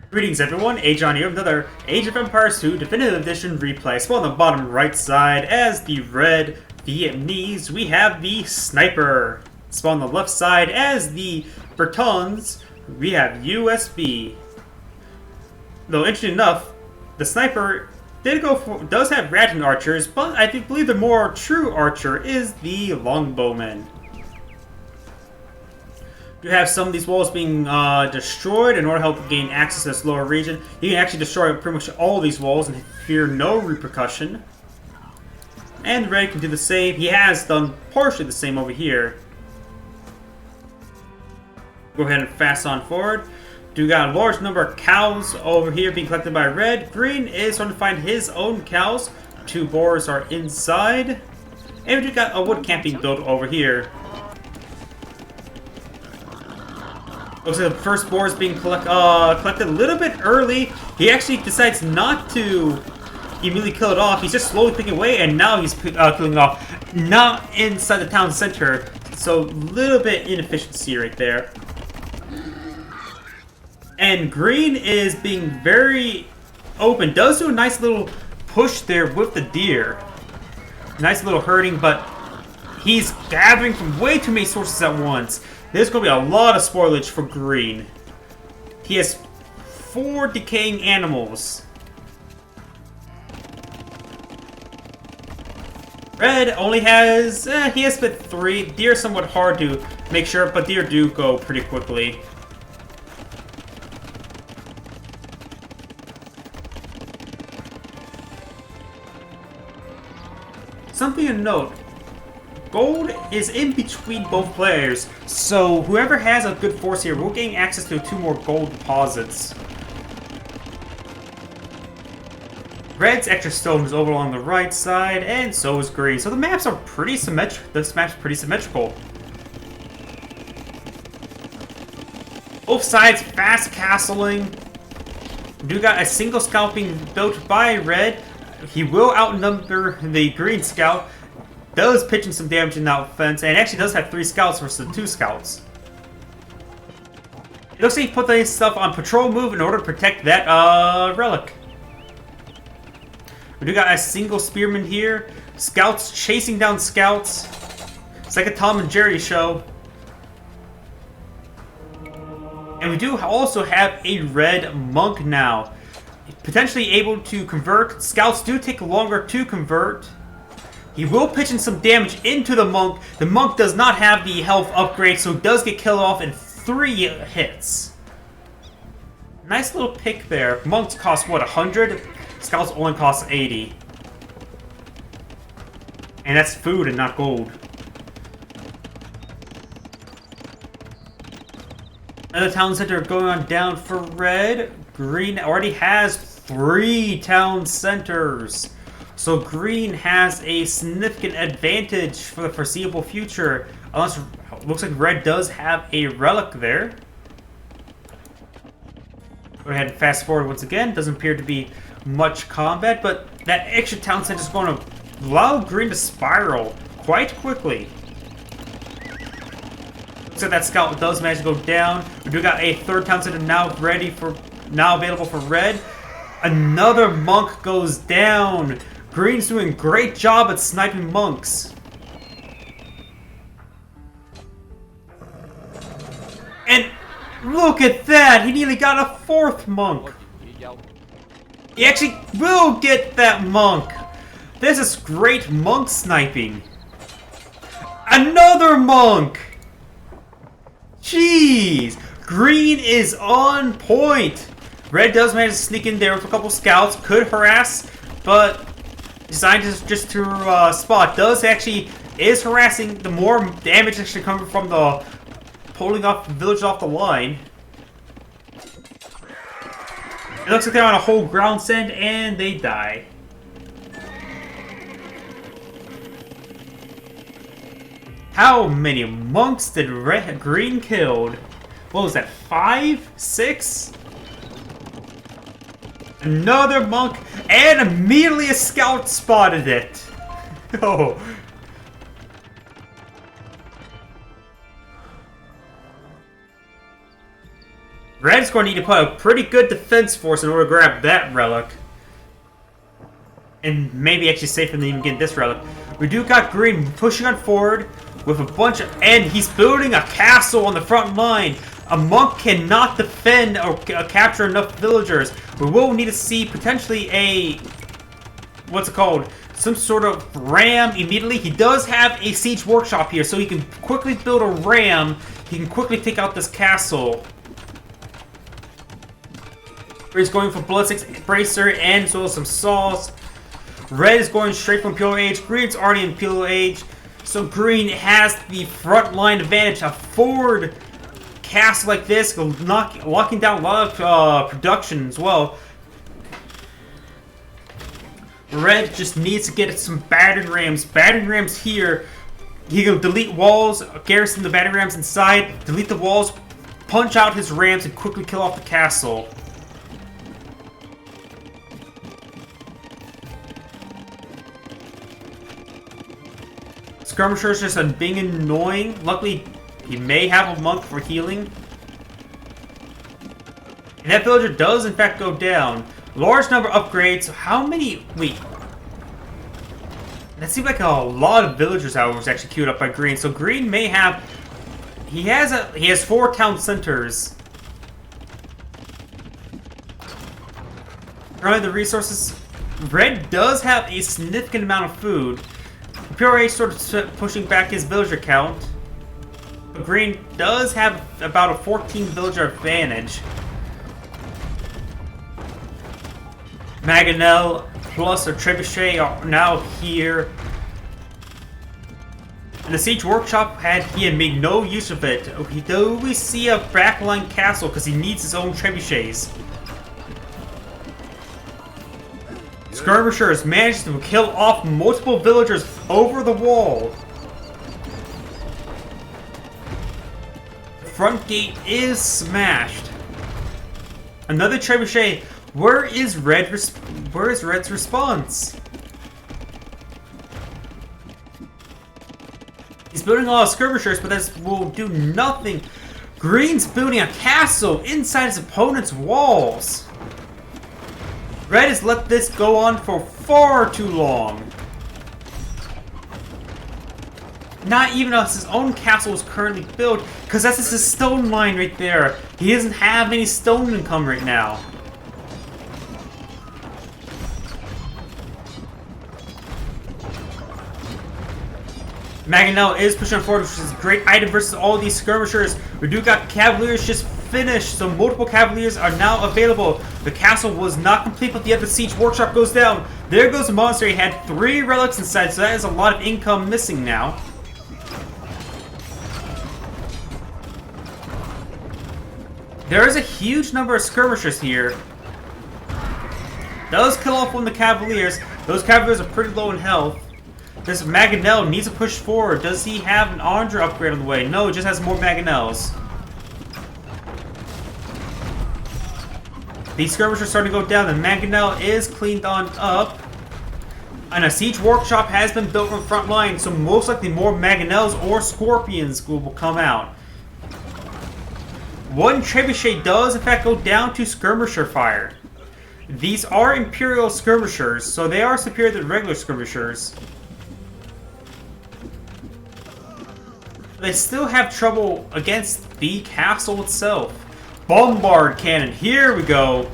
Greetings everyone, Agion here with another Age of Empires 2 Definitive Edition replay. So on the bottom right side, as the red Vietnamese, we have the Sniper. So on the left side, as the Britons, we have USB. Though interesting enough, the Sniper does have Raging archers, but I believe the more true archer is the Longbowman. You have some of these walls being destroyed in order to help gain access to this lower region. You can actually destroy pretty much all of these walls and fear no repercussion. And Red can do the same. He has done partially the same over here. Go ahead and fast on forward. You got a large number of cows over here being collected by Red. Green is trying to find his own cows. 2 boars are inside. And we got a wood camp being built over here. Looks like the first boar is being collected a little bit early. He actually decides not to immediately kill it off. He's just slowly picking away, and now he's killing it off. Not inside the town center. So a little bit inefficiency right there. And Green is being very open. Does do a nice little push there with the deer. Nice little herding, but he's gathering from way too many sources at once. There's going to be a lot of spoilage for Green. He has 4 decaying animals. Red only has, he has fit 3. Deer are somewhat hard to make sure, but deer do go pretty quickly. Something to note. Gold is in between both players, so whoever has a good force here will gain access to 2 more gold deposits. Red's extra stone is over along the right side, and so is Green. So the maps are pretty symmetrical. This map's pretty symmetrical. Both sides fast castling. We do got a single scout being built by Red. He will outnumber the Green scout. Does pitching some damage in that offense, and actually does have 3 scouts versus 2 scouts. It looks like he put this stuff on patrol move in order to protect that relic. We do got a single spearman here. Scouts chasing down scouts. It's like a Tom and Jerry show. And we do also have a red monk now. Potentially able to convert. Scouts do take longer to convert. He will pitch in some damage into the monk. The monk does not have the health upgrade, so does get killed off in 3 hits. Nice little pick there. Monks cost, what, 100? Scouts only cost 80. And that's food and not gold. Another town center going on down for Red. Green already has 3 town centers. So Green has a significant advantage for the foreseeable future. Unless, looks like Red does have a relic there. Go ahead and fast forward once again. Doesn't appear to be much combat, but that extra town center is going to allow Green to spiral quite quickly. Looks like that scout does manage to go down. We do got a 3rd town center now available for Red. Another monk goes down. Green's doing a great job at sniping monks. And look at that! He nearly got a 4th monk. He actually will get that monk. This is great monk sniping. Another monk! Jeez! Green is on point. Red does manage to sneak in there with a couple scouts. Could harass, but designed just to spot. Is harassing. The more damage actually coming from the pulling off the village off the line. It looks like they're on a whole ground send and they die. How many monks did Green killed? What was that? 5? 6? Another monk, and immediately a scout spotted it. Oh. Red's going to need to put a pretty good defense force in order to grab that relic. And maybe actually safer than even getting this relic. We do got Green pushing on forward with a bunch of... And he's building a castle on the front line. A monk cannot defend or capture enough villagers. We will need to see potentially a... What's it called? Some sort of ram immediately. He does have a siege workshop here, so he can quickly build a ram. He can quickly take out this castle. He's going for Blood 6 Bracer and as well as some saws. Red is going straight from Pure Age. Green's already in Pure Age. So Green has the front line advantage. A forward castle like this, locking down a lot of production as well. Red just needs to get some battering rams. Battering rams here. He can delete walls, garrison the battering rams inside, delete the walls, punch out his rams, and quickly kill off the castle. Skirmishers just being annoying. Luckily, he may have a monk for healing. And that villager does, in fact, go down. Large number of upgrades. How many... Wait. That seemed like a lot of villagers, however, was actually queued up by Green. So Green may have... He has 4 town centers. Currently, the resources... Red does have a significant amount of food. Pure Age sort of pushing back his villager count. But Green does have about a 14 villager advantage. Mangonel plus a trebuchet are now here. And the siege workshop he had made no use of it. Though we see a backline castle because he needs his own trebuchets. Skirmishers managed to kill off multiple villagers over the wall. The front gate is smashed. Another trebuchet. Where is Red's response? He's building a lot of skirmishers, but that will do nothing. Green's building a castle inside his opponent's walls. Red has let this go on for far too long. Not even as his own castle is currently built, because that's just his stone line right there. He doesn't have any stone income right now. Mangonel is pushing forward, which is a great item versus all these skirmishers. We do got Cavaliers just finished, so multiple Cavaliers are now available. The castle was not complete, but the other siege workshop goes down. There goes the monastery. He had 3 relics inside, so that is a lot of income missing now. There is a huge number of skirmishers here. Does kill off one of the Cavaliers. Those Cavaliers are pretty low in health. This Mangonel needs to push forward. Does he have an archer upgrade on the way? No, it just has more Mangonels. These skirmishers are starting to go down. The Mangonel is cleaned on up. And a siege workshop has been built from the front line, so most likely more Mangonels or Scorpions will come out. One trebuchet does in fact go down to skirmisher fire. These are Imperial skirmishers, so they are superior to regular skirmishers. They still have trouble against the castle itself. Bombard cannon, here we go.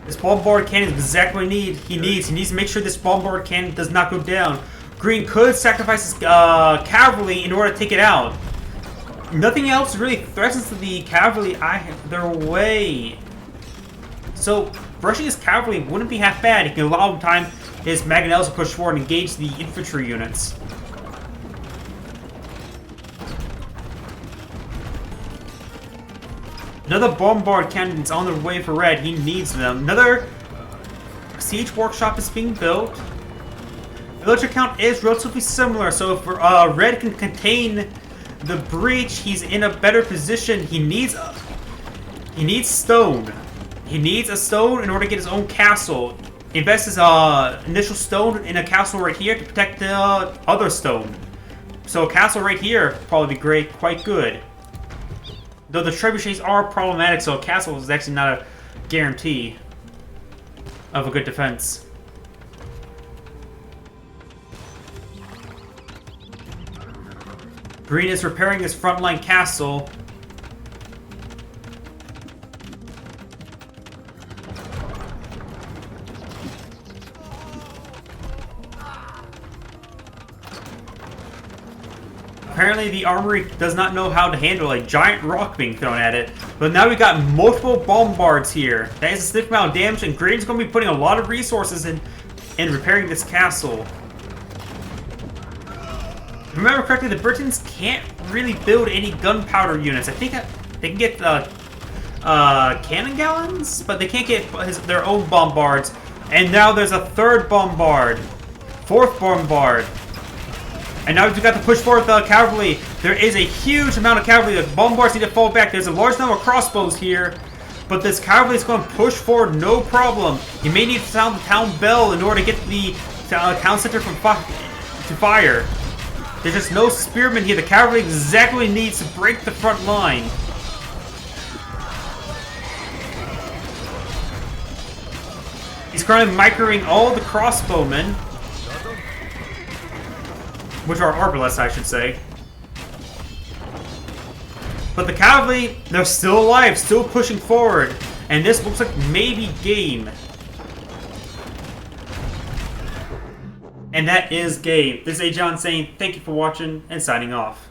This bombard cannon is exactly what he needs. He needs to make sure this bombard cannon does not go down. Green could sacrifice his cavalry in order to take it out. Nothing else really threatens to the cavalry their way. So, rushing his cavalry wouldn't be half bad. He can allow time his Mangonels to push forward and engage the infantry units. Another bombard cannon is on the way for Red. He needs them. Another siege workshop is being built. The villager count is relatively similar, so if Red can contain the breach, he's in a better position. He needs stone. He needs a stone in order to get his own castle. He invests his initial stone in a castle right here to protect the other stone. So a castle right here probably be great, quite good. Though the trebuchets are problematic, so a castle is actually not a guarantee of a good defense. Green is repairing his frontline castle. Apparently the armory does not know how to handle a giant rock being thrown at it. But now we got multiple bombards here. That is a significant amount of damage, and Green's going to be putting a lot of resources in repairing this castle. If I remember correctly, the Britons can't really build any gunpowder units. I think they can get cannon gallons, but they can't get their own bombards. And now there's a third bombard. Fourth bombard. And now we've got to push forward the cavalry. There is a huge amount of cavalry. The bombards need to fall back. There's a large number of crossbows here. But this cavalry is going to push forward no problem. You may need to sound the town bell in order to get the town center to fire. There's just no spearmen here. The cavalry exactly needs to break the front line. He's currently microing all the crossbowmen. Which are arbalists, I should say. But the cavalry, they're still alive, still pushing forward. And this looks like maybe game. And that is game. This is AOE saying thank you for watching and signing off.